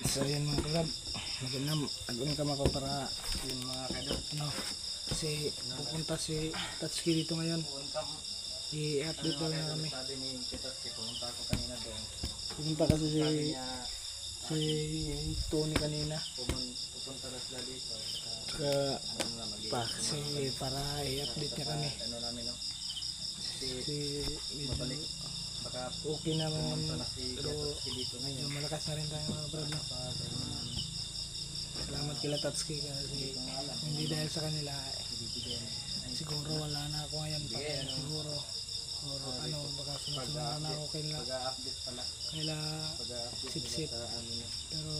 So yun mga kalab, nag-unin ka mako para yung mga kadot, no? Kasi pupunta si Tatsuki dito ngayon. I-update daw na kami. Sabi ni Tatsuki, pumunta ako kanina doon. Pupunta kasi si Tony kanina. Pupunta na sila dito. Saka kasi para i-update niya kami. Ano namin, no? Si medyo Baka okay naman, pero dito medyo malakas na rin tayo mga brad, no? Salamat kila Tatsuki kasi hindi dahil sa kanila siguro wala na ako ngayon pa, siguro or ano, baka sunod-sunod na ako kaila sip-sip, pero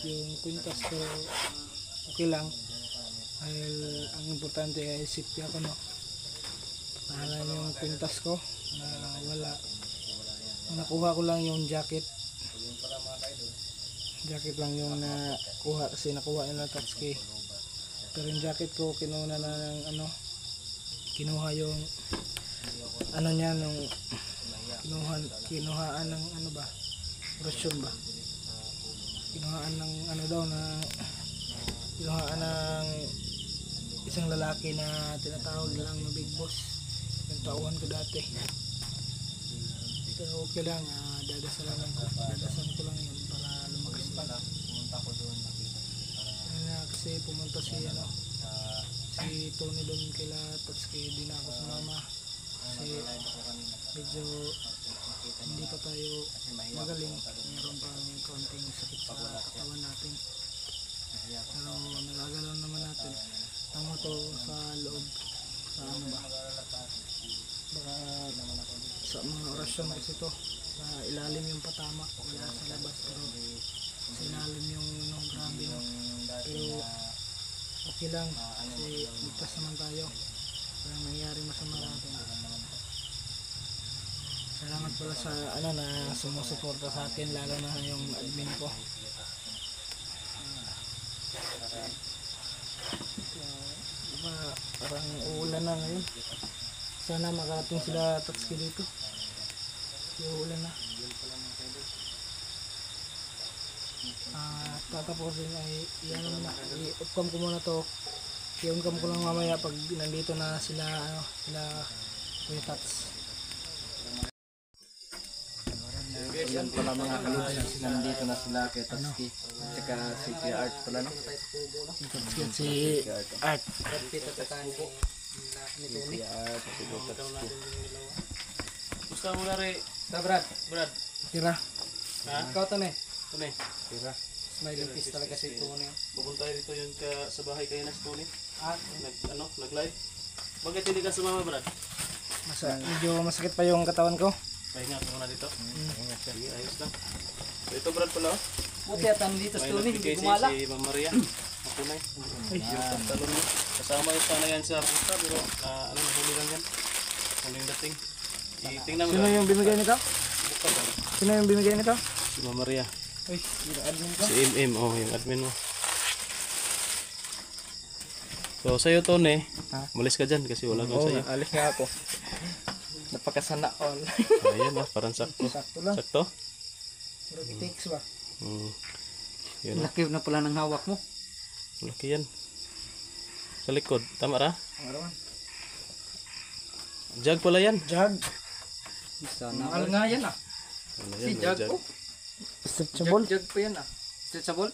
yung kwintas ko okay lang dahil ang importante ay safety ako, no? Nahala yung kwintas ko na wala, nakuha ko lang yung jacket lang yung nakuha kasi nakuha nila Tatsuki, pero yung jacket ko kinuha na ng ano, kinuha yung ano niya nung kinuhaan ng ano ba, orasyon ba, kinuhaan ng ano daw na kinuhaan ng isang lalaki na tinatawag lang na big boss, yung tauhan ko dati, pero okay lang, dadasal ko lang yun para lumakas pala. pumunta ko doon Kasi pumunta si si Tony doon kila Tatsuki, di na ako sumama kasi medyo hindi pa tayo magaling, mayroon pa konting sakit sa katawan natin, pero nagagalaw naman natin. Tama to sa loob, sa ano ba, baka sa mga orasyon kasi to sa ilalim yung patama, wala sa labas, pero sa ilalim yung no, grabe, no? Pero okay lang kasi ligtas naman tayo, walang nangyari masama natin. Salamat pala sa ano na sumusuporta sa akin, lalo na yung admin ko. Diba, parang uulan na ngayon, sana makarating sila Tatsuki dito. Uulan na. Tatapusin ay yan na, i-upcam ko muna to, i-uncam ko lang mamaya pag nandito na sila sila Kuya Tats. yan pala mga kalubs, nandito na sila kay Tatsuki tsaka si Kuya Art pala, no? Si Art. Si Kuya Art, si Tatsuki. Gusto mo na rin. Sa Brad, Tira. Ha? ikaw Tone. Tony, Tira. Smiling face talaga si Tone. pupunta dito yung sa bahay kayo na si Tony. Ah, Nag-live. Bakit hindi ka sumama, Brad? Medyo masakit pa yung katawan ko. Pahinga ka muna dito. Sige, ayos lang. So ito, Brad pala. buti at nandito si May Tone, hindi nagbigay gumala. si Ma'am Maria. Mapunay. Yung pantalon mo. Kasama yung sana yan sa pusta, pero ano, huli lang yan. Huling dating. Tingnan mo Sino lang. yung bimigay nito? Buka ba? Sino yung bimigay nito? Si Ma'am Maria. Uy, yung admin ko. Si MM, yung admin mo. So sa'yo, Tony, malis ka dyan kasi wala kang sa'yo. Alis nga ako. Napakasana all. Ayan parang sakto. Sakto lang. Sakto? Pero takes ba? Yun, Laki na pala ng hawak mo. laki yan. Sa likod, tama ra? Arawan. Jug pala yan. Jag. Mahal nga yan ah. Ano Si yan, may Jug jug. po. Stretchable. Jug pa yan ah. Stretchable?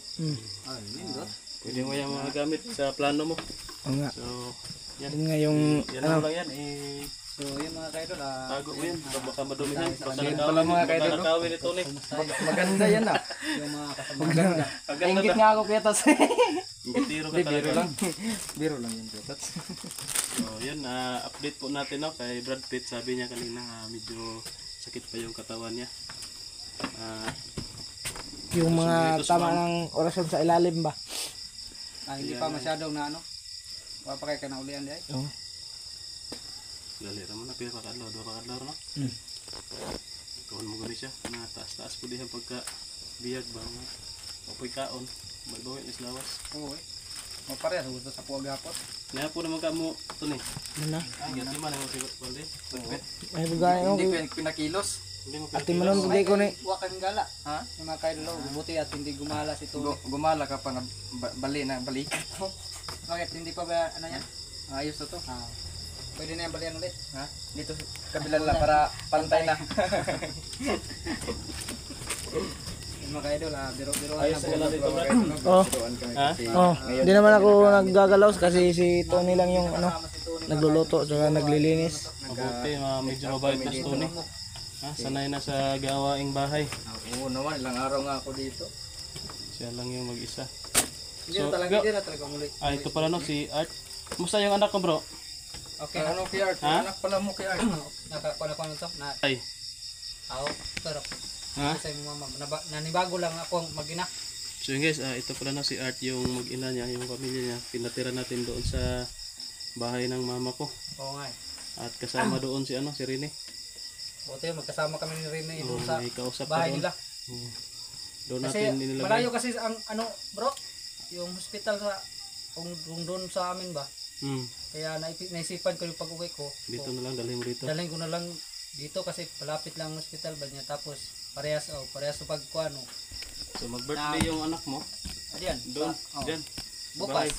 Ah, nindot. Pwede mo yung mga gamit sa plano mo. Oo nga. So, yan. Yun nga yung Yan lang lang yan. So yun mga kaidol ah. Tago mo yan. Baka madumihan. Baka Yun nakawin. pala mga Baka kaidol, no? nakawin ni Tony. Maganda yan ah. Yung mga kasama. Maganda. Maganda Nainggit ka. nga ako kaya tas. Tiro ka Hindi, talaga. biro lang. Biro lang yun kaya tas. So, yan. Update po natin no, kay Brad Pitt. Sabi niya kanina medyo sakit pa yung katawan niya. yung mga Susunod ito, tama sumama. ng orasyon sa ilalim ba? Hindi pa masyadong na ano. Papakay ka na ulian di ay. Oo. Galera mo na. Pira pakadlaw. Dua pakadlaw no? Kawan mo gani siya. Na taas-taas po dihan pagka biyag ba mo. Apoy kaon. Magbawin is lawas. Oo eh. Maparehas gusto sa puwagapot. Kaya po naman ka mo ito ni. Ano na? Ay, ganti man ang sigot ko di. Ay bugay Hindi ako. ko yan pinakilos. Hindi mo Ati manon pagay ko ni. Wakan gala. Ha? Yung mga kaidolo, buti at hindi gumala si Tony. Gumala ka pa na bali na balik. Bakit hindi pa ba ano yan? Ayos na to. Ah. Pwede na yung balian ulit. Ha? Dito sa kabilang lang para pantay na. Yung mga kaidol, biro-biro Ayos na lang dito, Brad. Oh. Turuan kami Ha? kasi Oh, hindi naman ako naggagalaw kasi si Tony lang yung ano nagluluto saka naglilinis. Mabuti, medyo mabait na si Tony. Ha? Sanay na sa gawaing bahay. Oo naman, ilang araw nga ako dito. Siya lang yung mag-isa. Hindi na talaga, hindi na talaga muli. Ah, ito pala no, si Art. Kumusta yung anak ko, bro? Okay, Ano kay Art? Ha? Anak pala mo kay Art. nakakuha ko nito na Ay. ako, pero Ha? sa mo mama, nanibago lang ako mag-ina. So yun guys, ito pala no, si Art yung mag-ina niya, yung pamilya niya. Pinatira natin doon sa bahay ng mama ko. Oo nga eh. At kasama doon si si Rene. Buti magkasama kami ni Rene Oh, doon sa may kausap pa bahay doon. nila. Oh. Doon Kasi natin inilagay. malayo kasi ang ano, bro, yung hospital sa kung doon sa amin ba. Hmm. Kaya naisipan ko yung pag-uwi ko. Dito na lang, dalhin mo dito. Dalhin ko na lang dito kasi malapit lang ang hospital ba niya. Tapos parehas sa pagkuano. So mag-birthday yung anak mo. Adiyan. Doon, Oh. dyan. Bukas. Bahay.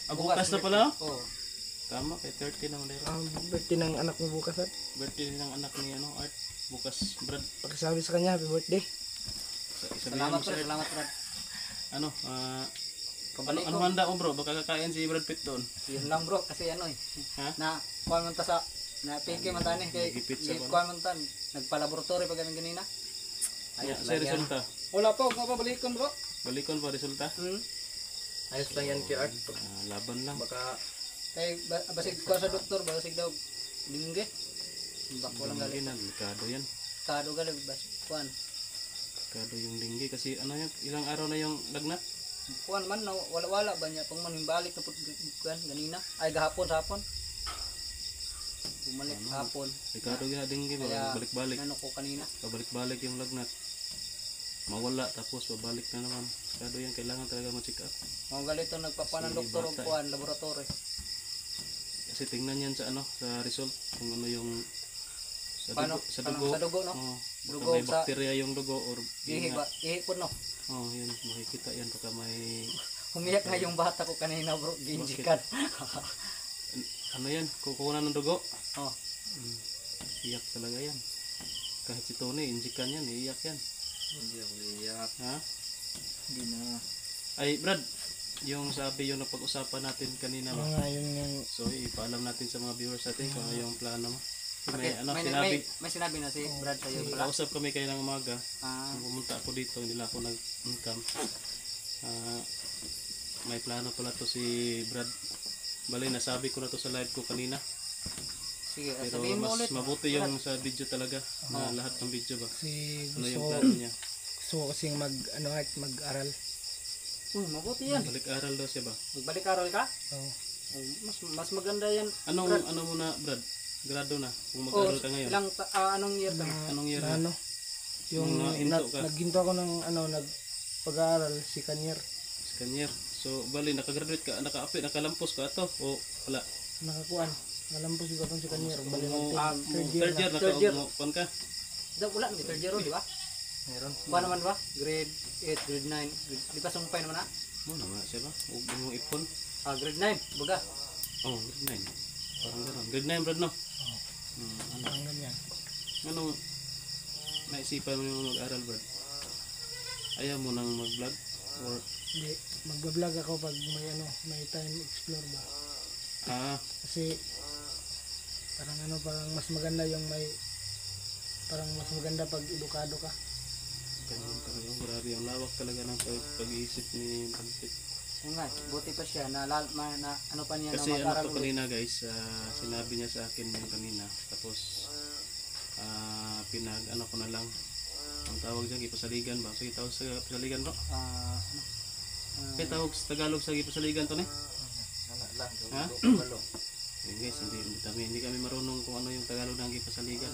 Ah, bukas na pala? Oo. Tama, kay 30 naman dito. Ang birthday ng anak mo bukas at Birthday ng anak ni Art. Bukas, Brad. pakisabi sa kanya happy birthday. Sabihin Salamat mo si bro, Art. salamat Brad. Ano, Pabalik ano ko. handa mo bro? Baka kakain si Brad Pitt doon. Yun lang bro kasi ano eh. Ha? Na kuan man ta sa na piki man tani kay Gipit sa kuan man tan nagpa-laboratory pa kami ganina. Ayos Ayos sa lang yan. resulta. Wala pa, huwag pa balikon bro. Balikon pa resulta. Ayos lang yan kay Art. Laban lang. Baka Kay basig kuan sa doktor, basig daw lingge. Bako lang galing. Delikado yan. Kado galing bas kuan. Delikado yung linggi kasi ano yun, ilang araw na yung lagnat. Kuan man na wala ba niya pang manimbalik na pud kuan ganina. Ay gahapon. Bumalik hapon. Delikado yung linggi, Kaya balik-balik. ano ko kanina. Pabalik-balik yung lagnat. Mawala tapos pabalik na naman. Delikado yan, kailangan talaga ma-check up. Mga galito nagpapan ng Si doktor og bata, kuan laboratory. Kasi tingnan yan sa sa result kung ano yung sa Paano? dugo, sa Paano? dugo. Sa dugo, no? Oo. Dugo Baka may sa- bakterya yung dugo or Ihi ba? Ihi po no. Oh, yun makikita yan baka may Humiyak nga yung bata ko kanina bro, ginjikan. ano yan, kukunan ng dugo. Oh. Iyak talaga yan. Kahit si Tony, injikan yan, iiyak yan. hindi ako iyak. Ha? Hindi na. Ay, Brad, yung sabi yung napag-usapan natin kanina ba? Mga yun yung So, ipaalam natin sa mga viewers natin kung ano yung plano mo. May, Okay, ano, may, sinabi, may sinabi na si Brad sa'yo pala. kausap kami kayo ng umaga. Ah, Nung pumunta ako dito, hindi lang ako nag-income. May plano pala to si Brad. Bali, nasabi ko na to sa live ko kanina. sige, Pero sabihin mo mas ulit. mabuti yung sa video talaga. Na lahat ng video ba? si Ano yung gusto plano niya? gusto ko kasing mag-aral. Mabuti yan. Balik-aral daw siya ba? Magbalik aral ka? Oh. Mas maganda yan. Ano muna, Brad? Grado na kung mag-aral ka ngayon. Ilang anong year ka? Anong year Na na? ano? Yung Nung nainto ka? nagginto ako ng nagpag-aaral si Kanyer. Second year. So, bali, nakagraduate ka, nakalampos ka ito o wala? Nakakuan. Malampos yung katong si Kanyer. Bali Mo, third third year, na. Third year. nakakuan ka? Wala, may third year di ba? Meron. Kuha naman ba? Grade 8, grade 9. Di pa sumpay naman na? Mo naman siya ba? Huwag mo ipon. Grade 9, baga. Oh, grade 9. Parang gano'n. Grade 9, Brad, no? Parang ganyan. Ano, naisipan mo yung mag-aral, Brad? Ayaw mo nang mag-vlog? Or, Hindi, magbablog ako pag may time explore ba. Kasi parang mas maganda yung parang mas maganda pag edukado ka. ganun talaga. Grabe, ang lawak talaga ng pag-iisip ni Brad. Yun nga, buti pa siya na ano pa niya Kasi na ano mag-aral to ulit. kanina guys, sinabi niya sa akin yung kanina. Tapos, ano ko na lang. Ang tawag dyan, ipasaligan ba? Sige, tawag sa pasaligan bro. Kaya tawag sa Tagalog sa ipasaligan to ne? Ano lang. Ha? Kabalo. Yun guys, hindi kami marunong kung ano yung Tagalog ng ipasaligan.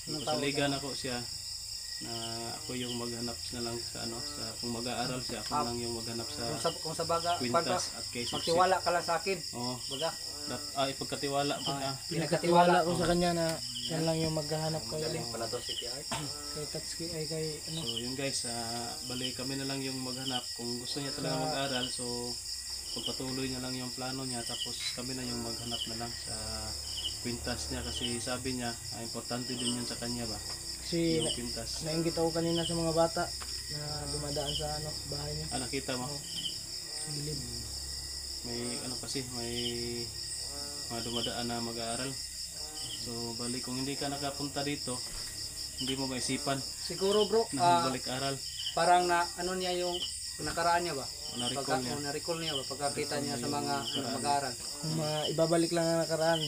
Anong Ipasaligan ako siya na ako yung maghanap na lang sa kung mag-aaral siya, ako lang yung maghanap sa Kung sa baga, pan pa, kwintas at kay success. magtiwala ka lang sa akin. Oo, Baga, ipagkatiwala pa ka. Pinagkatiwala ko sa kanya na Siya lang yung maghahanap kay Galing pala to si Art. kay Tatsuki ay kay ano. So yun guys, bali kami na lang yung maghanap kung gusto niya talaga mag-aral. So kung patuloy niya lang yung plano niya, tapos kami na yung maghanap na lang sa kwintas niya, kasi sabi niya importante din yun sa kanya ba, Kasi yung kwintas. nainggit ako kanina sa mga bata na dumadaan sa ano bahay niya. Nakita mo? Gilid. May ano kasi, may mga dumadaan na mag-aaral. So bali kung hindi ka nakapunta dito, hindi mo maisipan Siguro bro, na balik aral. parang na ano niya yung nakaraan niya ba? Na-recall niya. Na-recall niya ba pagkakita niya sa mga mag-aaral. Kung ibabalik lang ang nakaraan,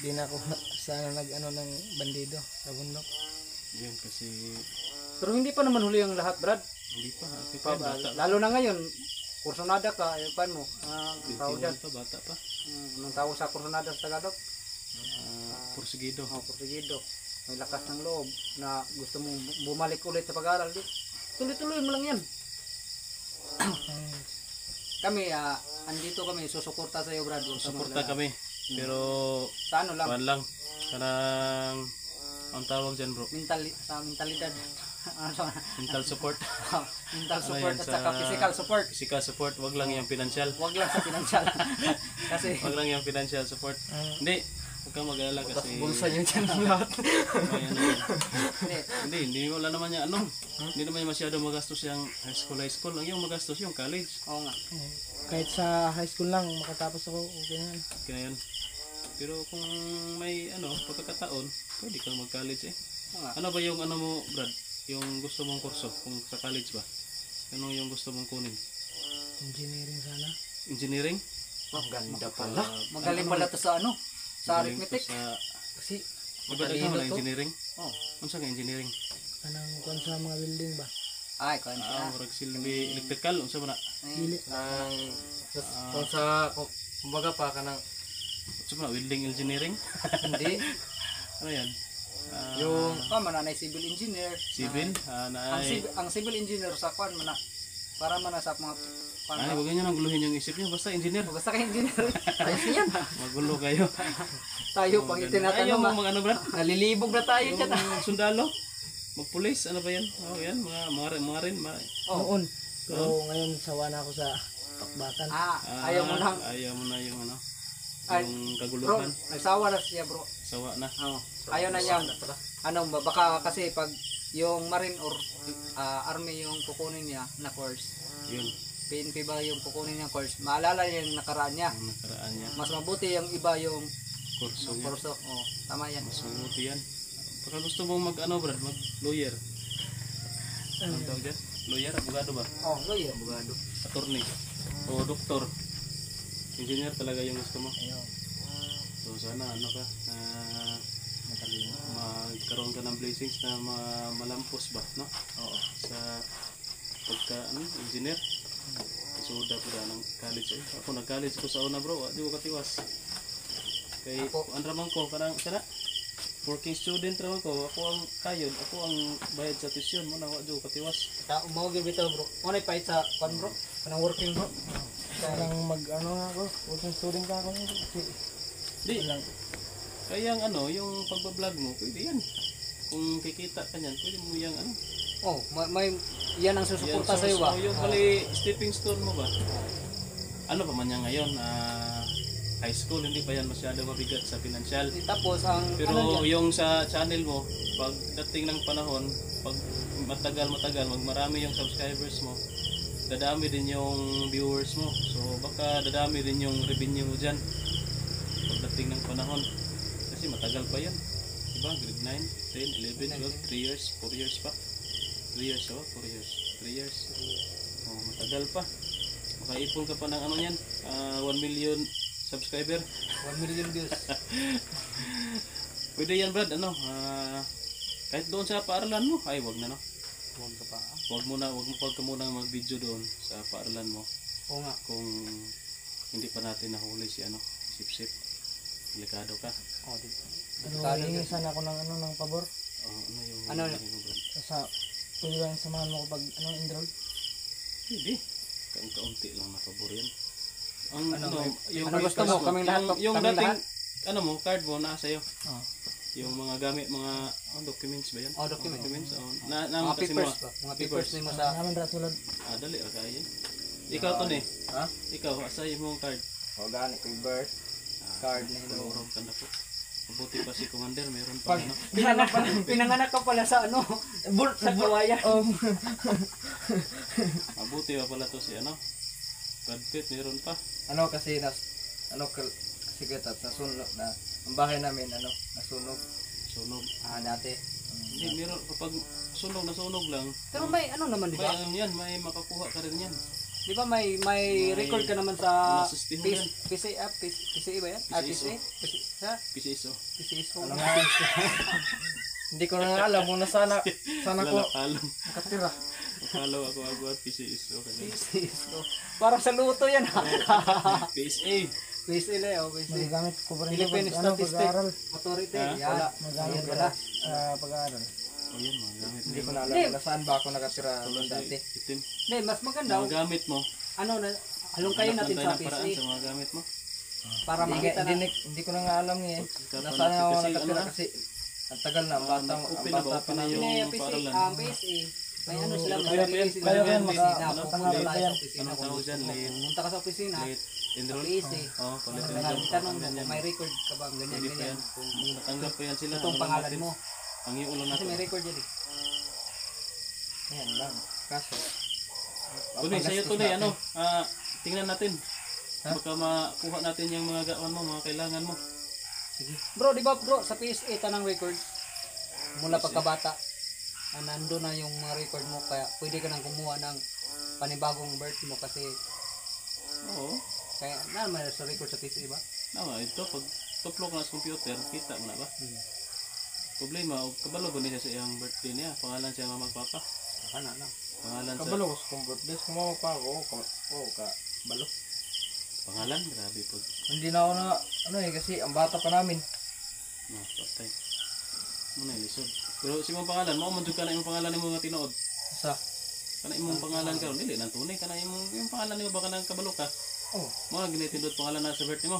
di na ako sana nag-ano ng bandido sa bundok. Yun kasi Pero hindi pa naman huli ang lahat, Brad. hindi pa, bata. Lalo na ngayon, kursonada ka, paano mo? Tawag dyan. Pa, bata pa. Anong tawag sa kursonada sa Tagalog? Porsigido. Porsigido. May lakas ng loob na gusto mong bumalik ulit sa pag-aaral. Tuloy-tuloy mo lang yan. Kami, andito kami, susuporta sa iyo, Brad. Suporta kami. Pero Sa ano lang, kuan lang. Kanang ang tawag dyan bro, sa mentalidad. mental support. Mental Ano support yan, at sa saka physical support. Physical support, wag lang yung financial. Huwag lang sa financial. Kasi, Wag lang yung financial support. Hindi, huwag kang mag-alala kasi Bulsa niyo dyan lahat. may ano yan. hindi. Hindi wala naman yan ano. Hindi naman masyado magastos yung high school. Ang yung magastos yung college. Oo nga. Kahit sa high school lang makatapos ako, okay na yan. Kaya yan. Pero kung may ano, pagkakataon, pwede kang mag-college eh. Oo nga. Ano ba yung ano mo, Brad? Yung gusto mong kurso kung sa college ba? Ano yung gusto mong kunin? Engineering sana. Engineering? Ang ganda pala. Magaling pala to sa ano? Sa Magaling arithmetic. to sa Kasi, magdadaghan mo na engineering? Oh. Ano sa engineering? Anong kung sa mga building ba? Ay, kung Murag silbi electrical, unsa man na? Dili. Kung sa, kumbaga pa ka ng, Unsa man na? Welding engineering? hindi. Ano yan? yung, Mananay civil engineer. Civil? Ang civil engineer sa kwan man na para man na sa mga Ay, huwag nyo nang guluhin yung isip nyo. Basta engineer. basta kay engineer. Ayos yan. Magulo kayo. Tayo pang Ayaw itinatanong mo mga ano, Brad? nalilibog na tayo dyan. Yung sundalo? Magpulis? Ano ba yan? Oh, yan. Mga rin. Noon. Pero ngayon sawa na ako sa pakbakan. Ayaw mo nang Ayaw mo na yung ano. Ay, Yung bro, kaguluhan. nagsawa na siya bro. Sawa na. Ayaw na niya. Ano ba, baka kasi pag yung marine or army yung kukunin niya na course, Yun. PNP ba yung kukunin niya course, maalala niya yung nakaraan niya. Ang nakaraan niya. Mas mabuti yung iba yung Kurso niya. kurso. Tama yan. Mas mabuti yan. Baka gusto mong mag ano, Brad? Mag lawyer. Anong tawag dyan? Lawyer? Abogado ba? Lawyer. Abogado. Attorney. O doktor. Engineer talaga yung gusto mo. Ayun. So sana ano ka, magkaroon ka ng blessings na malampos ba, no? Oo. Sa pagka engineer. Suda ko da ng college eh. Ako nag-college ko sa una bro, di ko katiwas. Kay ang raman ko kanang sana working student raman ko, ako ang kayod, ako ang bayad sa tuition mo na wa di ko katiwas. Umawag yung bitaw bro. Ano yung pahit sa kwan bro? Kanang working bro? Parang mag ano nga ako, working student ka ako. Di lang. Kaya ang ano, yung pagba-vlog mo, pwede yan. Kung kikita ka niyan, pwede mo yang ano. May yan ang susuporta sa iyo ba? Yung pali stepping stone mo ba? Ano pa man yan ngayon? High school, hindi pa yan masyado mabigat sa financial. Tapos ang Pero ano yan? yung sa channel mo, pag dating ng panahon, pag matagal, marami yung subscribers mo, dadami din yung viewers mo. So baka dadami din yung revenue mo dyan pagdating ng panahon. Kasi matagal pa yan. Diba? Grade 9, 10, 11, 12, 3 years, 4 years pa. 3 years, 4 years. 3 years. Oh, matagal pa. Makaipon ka pa ng ano yan, 1 million subscriber. 1 million views. Pwede yan Brad, ano, kahit doon sa paaralan mo, ay wag na no. Huwag ka pa. Wag ka muna mag-video doon sa paaralan mo. Oo nga. Kung hindi pa natin nahuli si ano, sip-sip. Delikado ka. Hingi sana ako ng ano ng pabor. Ano yung Ano? mo, Brad? Sa pwede ba yung samahan mo ko pag ano enroll? Hindi. Kaunti lang na pabor yan. Ang Ano, yung ano gusto mo? Kaming lahat, yung kaming dating lahat? ano mo, card mo nasa iyo. yung mga gamit, mga documents ba yan? Oh, documents. Naman Mga kasi mo. papers ba? Mga papers nimo sa Naman ra sulod. Dali kaya. Ikaw to ni. Ha? Ikaw asa imong card. O gani kay birth card na ilo. Urong ka na po. Mabuti pa si Commander, meron pa Pag ano. pinanganak ka pala sa ano? Sa kawayan. Mabuti pa pala to si ano. Brad Pitt, meron pa. Ano kasi sige tat nasunog na ang bahay namin nasunog Sunog. dati. Hindi, meron kapag sunog lang. Pero may ano naman, di May ba? ano yan, may makakuha ka rin yan. Di ba may record ka naman sa Nasistiho yan. PCA ba yan? PCSO. Sa PCSO. PCSO. Ano nga? Hindi ko na nga alam kung sana ko Lalakalam. katira. Follow ako agad PCSO. PCSO. Para sa luto yan ha. PSA. PCA le, oh PCA. Magagamit ko pa rin Philippine pag-aaral. Statistics Authority. Ha? Yan. Magamit Yan ko pala. sa pag-aaral. O yan, mga gamit Hindi mo. ko na alam kung saan ba ako nakatira Tulad dati. itim. Hindi, mas maganda. Mga gamit mo. Ano na, halong kayo natin Hanap sa lang tayo ng paraan PCA sa mga gamit mo. para makita na. Hindi ko na nga alam eh. Pagka Nasaan ako kasi nakatira ano, kasi ang tagal na ang open na ba? bata pa Open na namin. yung Hindi, PCA, paaralan. PCA. May ano sila, may Kaya sarili yan, sila. kaya yan, Opisina, ano, pupunta late. tayo sa opisina. Anong tawag dyan? Late. Pumunta ka sa opisina, Late sa enroll. PCA. Oo, palit Tanong mo kung may record ka ba, ganyan, Pwede pa ganyan. yan. Kung natanggap pa yan sila. Itong ano pangalan natin? mo. Ang yung ulo Kasi natin. may record yan eh. Ayan lang. Kaso. Kunin, sa'yo tuloy, ano, tingnan natin. Baka makuha natin yung mga gawan mo, mga kailangan mo. Bro, di ba bro, sa PSA tanang record mula pagkabata, nando na yung mga record mo, kaya pwede ka nang kumuha ng panibagong birth mo kasi Oo. kaya naman sa record sa PSA ba? Tama, ito, pag tuplok na sa computer, kita mo na ba? Problema, kabalo ba niya sa iyang birthday niya? Pangalan siya mga magpapa? Ano na. Pangalan sa... Kabalo ko sa birthday. Kumawa pa ako. Balo. Pangalan? Grabe po. Hindi na ako kasi ang bata pa namin. No, patay. Muna yung lisod. Pero si mong pangalan, maumandog ka na yung pangalan ng mga tinood. Sa? Kana imong pangalan ka, dili nang tunay kana yung pangalan nimo baka nang kabalo ka. Oh. Mga ginitindot pangalan na sa birthday mo.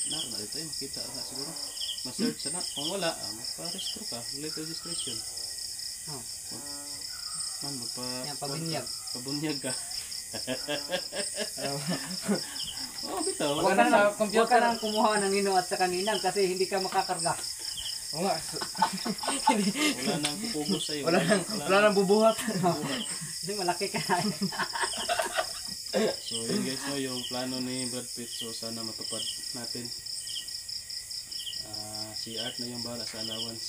Na dito yun, makita na siguro. Ma-search na. Kung wala, magpa-registro ka. Late registration. Yan, pabinyag. Pabunyag ka. Bitaw. Huwag ka nang huwag ka nang kumuha ng ino at sa kaninang kasi hindi ka makakarga. Oo nga. Wala nang pupugos sa'yo. Wala nang bubuhat. Hindi, malaki ka na. So yun guys, no, yung plano ni Brad Pitt. So sana matupad natin. Si Art na yung bahala sa allowance.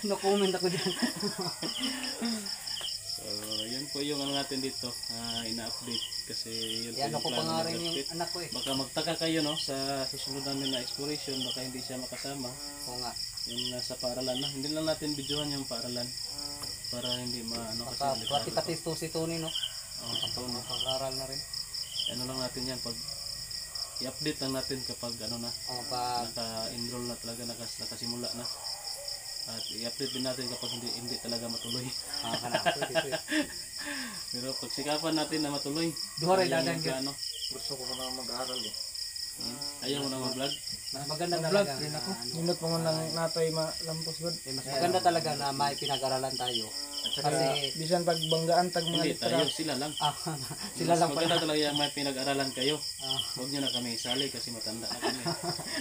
No comment ako dyan. So yun po yung ano natin dito. Ina-update kasi yun po Yan yung ako plano pa nga ni rin Brad yung Pitt. anak ko eh. Baka magtaka kayo no sa susunod namin na exploration, baka hindi siya makasama. Oo nga. Yung nasa paaralan na. Hindi lang natin videohan yung paaralan para hindi maano kasi Pati si Tony no. ito no. Pag-aral na rin. Ano lang natin yan pag i-update lang natin kapag ano na Pag naka-enroll na talaga nakasimula na. At i-update din natin kapag hindi talaga matuloy. pwede. Pero pagsikapan natin na matuloy. Duha rin Ayaw dagang mo ka, ano, Gusto ko na mag-aaral eh. ayaw mo na mag-vlog. Mas maganda Vlog talaga. din ako. Nindot mo lang natoy malampos god. Mas maganda talaga na may pinag-aralan tayo. Kasi Bisan pagbanggaan tag mga Hindi, litera. tayo, sila lang. sila lang Maganda pala. talaga yung may pinag-aralan kayo. Ah, Huwag nyo na kami isali kasi matanda na kami.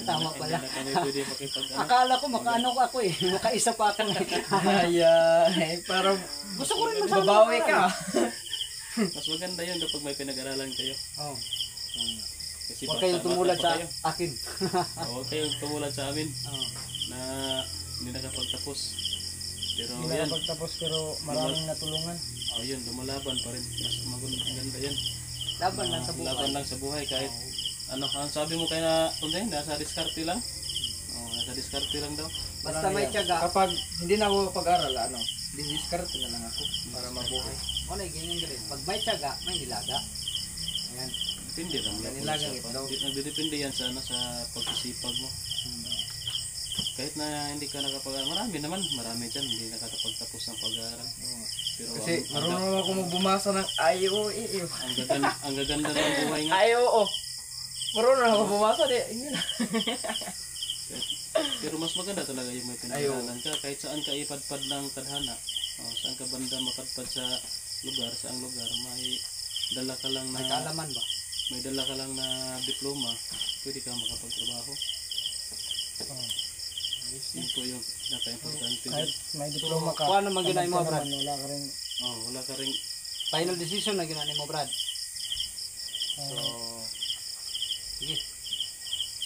Tama pala. Hindi na kami pwede makipag ano. Akala ko makaano ko ako eh. Makaisa pa ka na. Ay, parang Gusto ko rin magsama. babawi ka. Mas maganda yun kapag may pinag-aralan kayo. Oh. Kasi Huwag kayong bata tumulad pa sa kayo. akin. Huwag kayong tumulad sa amin Oh. na hindi nakapagtapos. Pero Hindi yan, nakapagtapos pero maraming natulungan. yun, lumalaban pa rin. Mas maganda yan. Laban lang sa buhay. Laban lang sa buhay kahit ano, ang sabi mo kay na Tunday, nasa diskarte lang. Nasa diskarte lang daw. Basta may tiyaga. Kapag hindi na ako pag-aral, didiskarte na lang ako para mabuhay. Wala, ganyan ganyan. Pag may tiyaga, may nilaga. Ayan. Depende lang. Nilagang ito. Nagdedepende yan sa, sa pagsisipag mo. Kahit na hindi ka marami dyan hindi nakakapagtapos ng pag-aaral. Pero Kasi marunong ako magbumasa ng IOE. ang gaganda ng buhay nga. IOO. Marunong ako bumasa di. Pero mas maganda talaga yung may pinag-aralan ka kahit saan ka ipadpad ng tadhana. Saan ka banda mapadpad sa lugar, saang lugar, may dala ka lang May na kaalaman ba? may dala ka lang na diploma, pwede ka makapagtrabaho. Yun po yung pinaka-importante. Kahit may diploma ka. Kung ano man ginay mo, Brad? Wala ka rin. Wala ka rin. Final decision na ginani mo, Brad. So, sige.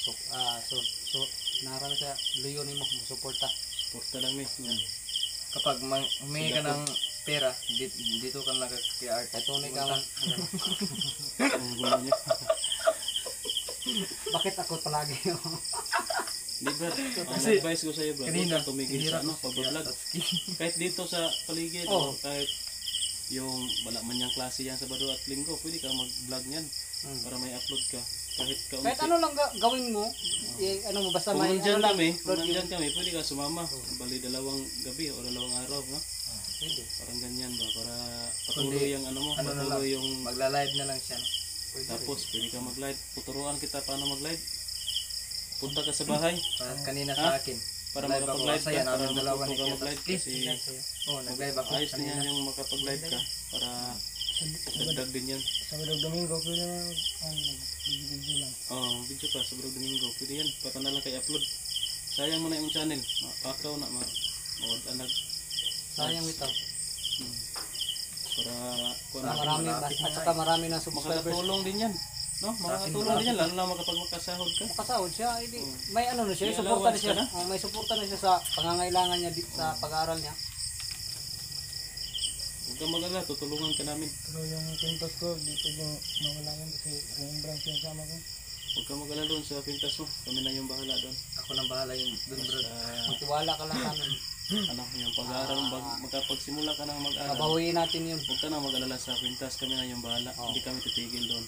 So, narami sa luyo nimo mo suporta. Porta lang yan. Kapag humingi ka ng pera, dito ka lang kay Art. Kay tunay ka man. Ang gulo niya. Bakit ako palagi? Di Brad, ang Kasi advice ko sa iyo Brad, kanina, huwag kang tumigil sa pag-vlog. Kahit dito sa paligid, kahit yung wala man yung klase yan Sabado at Linggo, pwede ka mag-vlog niyan para may upload ka. Kahit kaunti. Kahit ano lang gawin mo, ano mo, basta Kung may nandyan ano lang, kami, upload pwede ka sumama. Bali 2 gabi o 2 araw, no? Pwede. Parang ganyan ba, para patuloy yung ano mo, patuloy yung magla-live na lang siya. No? tapos pwede ka mag-live. Tuturuan kita paano mag-live. Punta ka sa bahay Kanina sa akin. para Live ako, makapag-live masaya ka, para namin dalawa ni matuto ka Kuya mag-live Tatski. kasi Nag-live ako ayos din kanina. yan yung makapag-live ka para dagdag din yan. Sabado Domingo, pwede na video lang. Video ka sa Domingo, pwede yan, para na lang kay upload. Sayang mo na yung channel, mapakaw na, mawad anag. Sayang ito. Para kung Marami, at saka marami na subscribers. makakatulong din yan. No, makakatulong din yan, lalo na makapag makasahod ka. Makasahod siya, hindi. May ano na siya, May suporta na allowance siya. ka na? May suporta na siya sa pangangailangan niya sa pag-aaral niya. Huwag kang mag-alala, tutulungan ka namin. Pero yung pintos ko, di pwedeng mawala yan kasi yung branch yung sama ko. Huwag kang mag-alala doon sa pintas mo, kami na yung bahala doon. Ako lang bahala yun doon bro. Magtiwala ka lang sa amin. Yung pag-aaral, magkapagsimula ka ng mag-aaral. Babawiin natin yun. Huwag ka na mag-alala sa pintas, kami na yung bahala. Hindi kami titigil doon.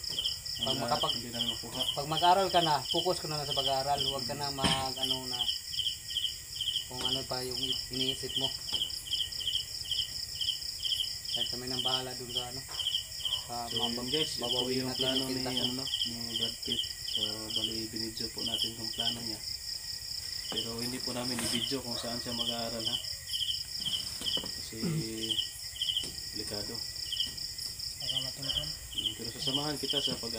Hindi namin makuha. Pag mag-aral ka na, focus ka na sa pag-aaral. Huwag ka na ano na kung ano pa yung iniisip mo. Kahit kami nang bahala dun sa ano. So yun guys, yun po babawiin yung natin plano yung ni, pintas mo. ni Brad Pitt. So bali binidyo po natin yung plano niya. Pero hindi po namin i-video kung saan siya mag-aaral ha. Kasi delikado. Baka matungkol. Pero sasamahan kita sa pag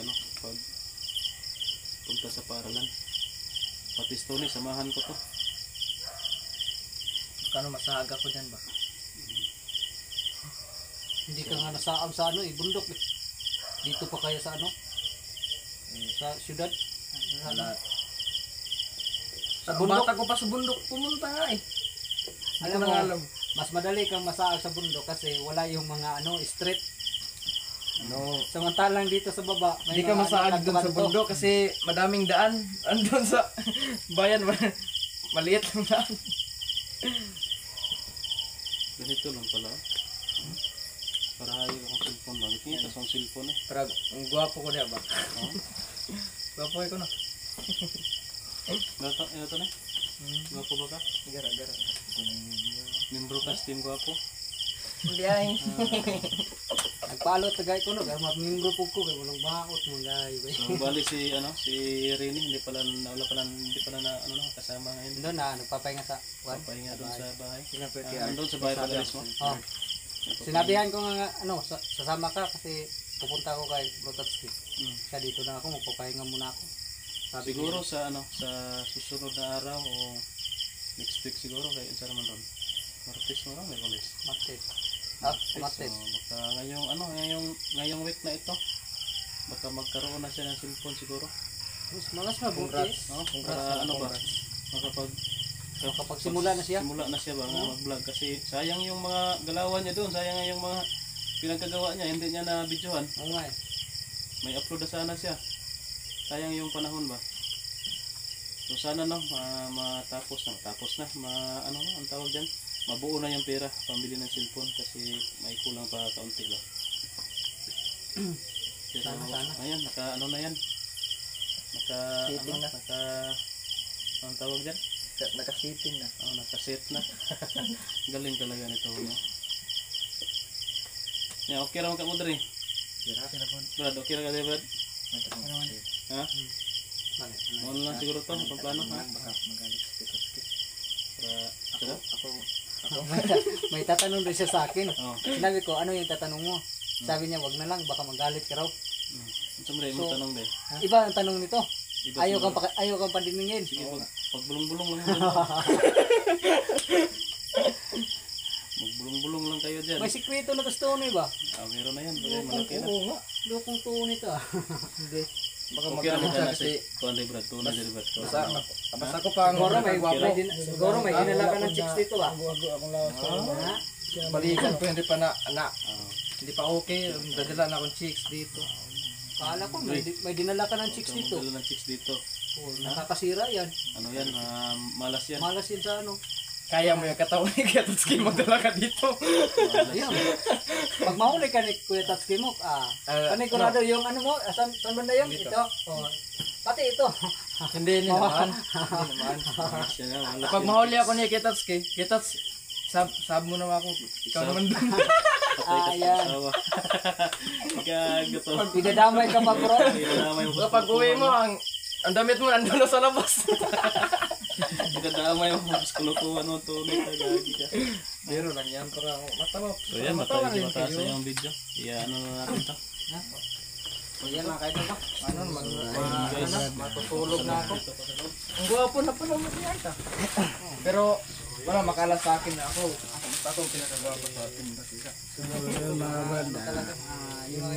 punta sa paaralan. Pati Stony, samahan ko to. Kano masahag ako dyan ba? Hindi ka nga nasaang sa ano bundok eh. Dito pa kaya sa ano? Sa syudad? Wala. Sa Bundok bundok? ako pa sa bundok pumunta nga eh. Alam Hindi ko mo, na alam. mas madali kang masaag sa bundok kasi wala yung mga street. No. Samantalang dito sa baba, Hindi ka masaag doon sa bundok kasi madaming daan. Andun sa bayan maliit lang daan. Ganito lang pala. Para hayo akong cellphone ba? Kita sa cellphone eh. Pero ang gwapo ko diya ba? Gwapo ko no. Ito na? Gwapo ba ka? Gara-gara. Membro ka sa team gwapo? Hindi ay. Nagpalot tagay ko no, kaya mapamingro po ko kay walang bakot mo guys. So bali si Rini hindi pala na kasama ngayon. Doon na nagpapahinga sa Papahinga doon sa bahay. Sinabi Doon sa bahay pala mo. Oh. Sinabihan ko nga sasama ka kasi pupunta ako kay Brotatski. Siya dito na ako, magpapahinga muna ako. Sabi Siguro sa sa susunod na araw o next week siguro kay isa naman doon. Martes mo lang, Merkulis. Martes. So baka ngayong week na ito. Baka magkaroon na siya ng cellphone siguro. Mas mabuti. No? Para ano ba? Makapagsimula na siya. Simula na siya ba mag-vlog kasi sayang yung mga galawan niya doon, sayang yung mga pinagkagawa niya, hindi niya na videohan. Oo nga eh. May upload na sana siya. Sayang yung panahon ba. So sana matapos na ang tawag diyan. Mabuo na yung pera pambili ng cellphone kasi may kulang pa kaunti lang. Pero Sana. ayan, na yan. Ang tawag diyan? Nakasitin na. Nakaset na. Galing talaga nito, no? Okay ra man ka mo diri. Brad, okay ra ka diri, Brad? Ha? Ano lang siguro to, itong plano ha. Baka magalit si Tatsuki. Para, May tatanong rin siya sa akin. Oh. Sinabi ko, ano yung tatanong mo? Sabi niya, wag na lang, baka magalit ka raw. Siyempre, mo tanong de. Iba ang tanong nito. Iba Ayaw kang pandiningin. Sige, pag bulong-bulong lang dyan. Magbulong-bulong lang kayo dyan. May sikreto na gusto ni ba? Meron na yan. Bagay, malaki na. Oo nga. Lukong tuon ito ah. Hindi. Baka Okay lang magalit siya na kasi si Tuan de Brad. Tuan de Brad. basta ako pa ang Siguro may dinala ka ng chicks dito ah. Ago akong lawas sa Ha? balikan ko hindi pa hindi pa okay. Dadala na akong chicks dito. Kala ko may dinala ka ng chicks dito. Dala ng chicks dito. Oh, nakakasira yan. Ano yan? Malas yan. Malas yun sa ano. Kaya mo yung katawan ni Kuya Tatsuki, magdala ka dito. Ayan. Pag mahuli ka ni Kuya Tatsuki mo, panigurado yung ano mo, saan banda yung Dito. ito? Oh. Pati ito. Hindi naman. Hindi naman. Malas yan. Malas Pag yan. mahuli ako ni Kuya Tatsuki, sab mo naman ako. Ikaw Sab. naman dun. Patay ka sa Ayan. asawa. Ika, gato. Idadamay ka pa bro. Idadamay mo. Kapag uwi mo, ang damit mo nandun na sa labas. Idadamay mo. Mas kulukuhan mo. Tunay ka. Gagi ka. Biro lang yan para matawa. So yan, Matawa matay rin mataas kayo. na yung video. Ano na natin to. So yan lang kahit ano. Guys, Matutulog na ako. Ang gwapo na pala mo yan ta. Pero wala makala sa akin na ako. Ako ang pinakagwapo sa atin. siguro yun mga brad. Yung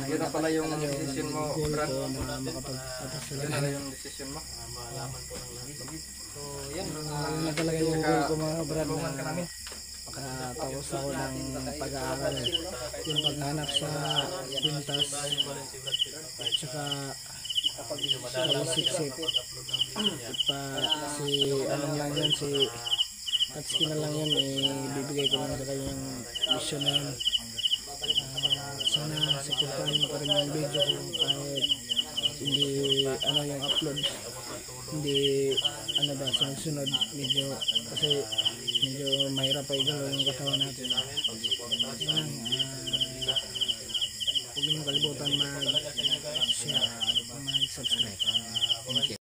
Yun na pala yung decision mo, Brad. Ko na makapagpatas sila. Yun na yung decision mo. So yan. Yun na talaga yung goal ko mga brad Tulungan ka na namin. makatapos ako ng pag-aaral. Yung paghanap sa pintas at saka sa siksik. At pa si ano lang yun, si Tatsuki na lang yun, bibigay ko lang sa kanyang mission na yun. Sana supportahan mo pa rin yung video ko kahit hindi ano yung upload, hindi ano ba sunod-sunod medyo kasi medyo mahirap pa igalaw yung katawan natin. Yan, huwag niyong kalimutan mag-share, mag-subscribe. Thank you.